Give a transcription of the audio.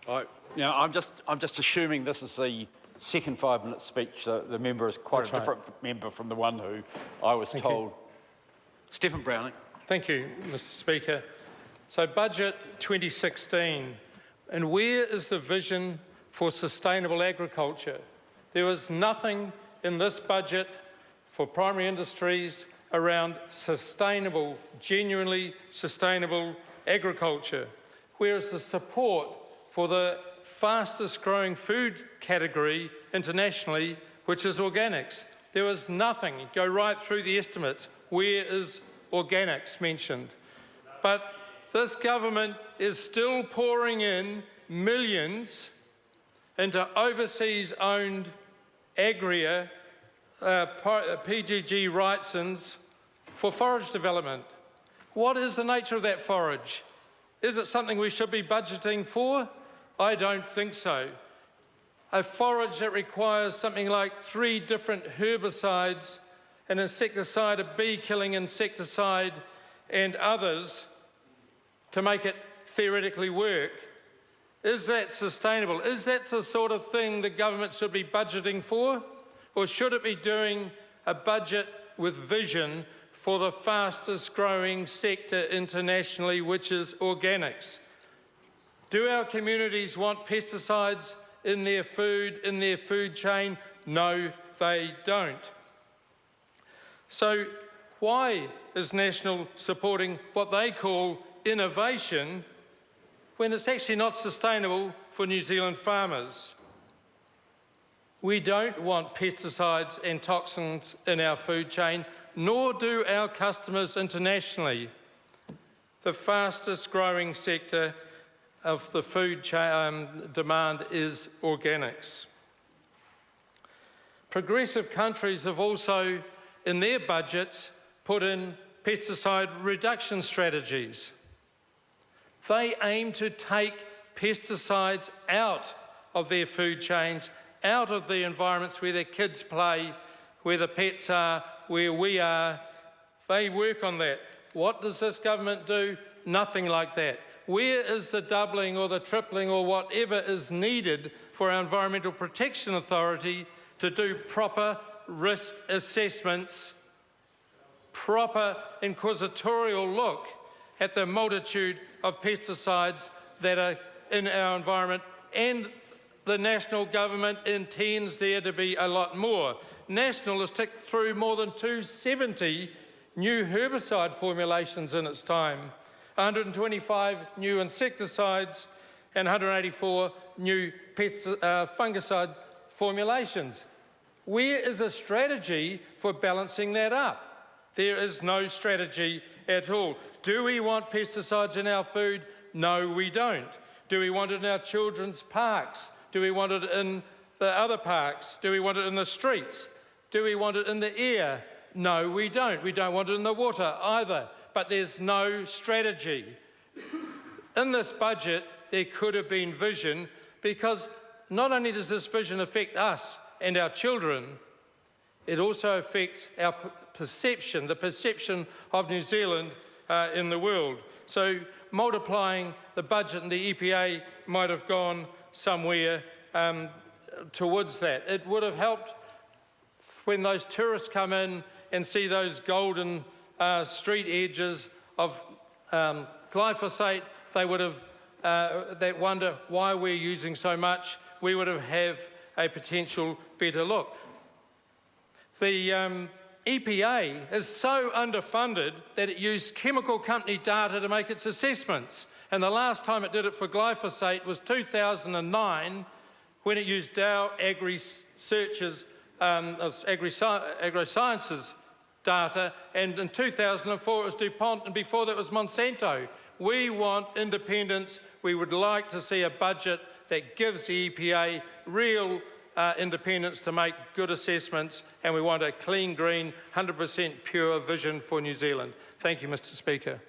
I'm just assuming this is the second 5-minute speech. The member is quite a different member from the one who I was told. Stephen Browning. Thank you, Mr. Speaker. So, Budget 2016, and where is the vision for sustainable agriculture? There was nothing in this budget for primary industries around sustainable, genuinely sustainable agriculture. Where is the support for the fastest growing food category internationally, which is organics? There was nothing. Go right through the estimates. Where is organics mentioned? But this government is still pouring in millions into overseas-owned agria, PGG Wrightsons, for forage development. What is the nature of that forage? Is it something we should be budgeting for? I don't think so. A forage that requires something like 3 different herbicides, an insecticide, a bee-killing insecticide, and others to make it theoretically work. Is that sustainable? Is that the sort of thing the government should be budgeting for? Or should it be doing a budget with vision for the fastest growing sector internationally, which is organics? Do our communities want pesticides in their food chain? No, they don't. So why is National supporting what they call innovation when it's actually not sustainable for New Zealand farmers? We don't want pesticides and toxins in our food chain, nor do our customers internationally. The fastest growing sector of the food chain demand is organics. Progressive countries have also, in their budgets, put in pesticide reduction strategies. They aim to take pesticides out of their food chains, out of the environments where their kids play, where the pets are, where we are. They work on that. What does this government do? Nothing like that. Where is the doubling or the tripling or whatever is needed for our Environmental Protection Authority to do proper risk assessments, proper inquisitorial look at the multitude of pesticides that are in our environment? And the national government intends there to be a lot more. National has ticked through more than 270 new herbicide formulations in its time, 125 new insecticides and 184 new fungicide formulations. Where is a strategy for balancing that up? There is no strategy at all. Do we want pesticides in our food? No, we don't. Do we want it in our children's parks? Do we want it in the other parks? Do we want it in the streets? Do we want it in the air? No, we don't. We don't want it in the water either. But there's no strategy. In this budget, there could have been vision, because not only does this vision affect us and our children, it also affects our perception, the perception of New Zealand in the world. So multiplying the budget and the EPA might have gone somewhere towards that. It would have helped when those tourists come in and see those golden street edges of glyphosate. They would have, they wonder why we're using so much. We would have a potential better look. The EPA is so underfunded that it used chemical company data to make its assessments. And the last time it did it for glyphosate was 2009, when it used Dow AgriSearch's AgriSciences data, and in 2004 it was DuPont, and before that was Monsanto. We want independence. We would like to see a budget that gives the EPA real independence to make good assessments, and we want a clean, green, 100% pure vision for New Zealand. Thank you, Mr. Speaker.